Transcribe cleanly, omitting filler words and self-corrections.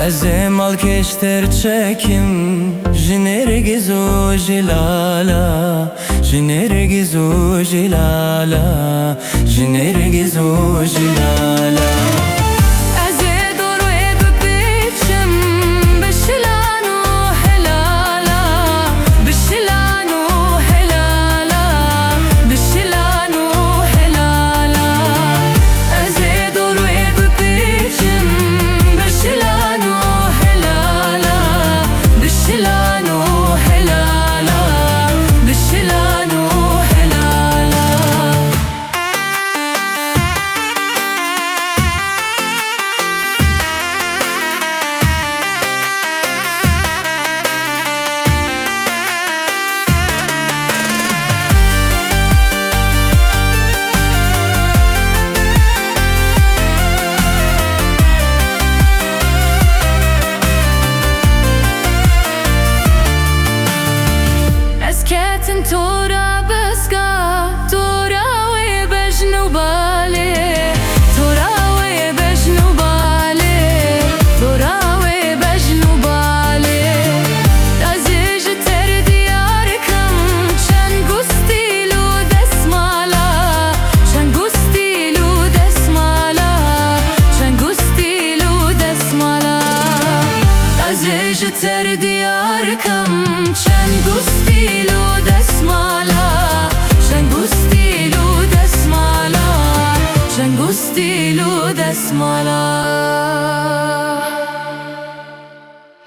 Ezem al keşter çekim Jinergizu jilala Jinergizu jilala Jinergizu jilala Tora beska, tora we bejnu bale, tora we bejnu bale, tora we bejnu bale. Azij ter diyar kam, chan gustilu desmala, chan gustilu desmala, chan gustilu desmala. Azij ter diyar kam, chan gustilu desmala, chan gustilu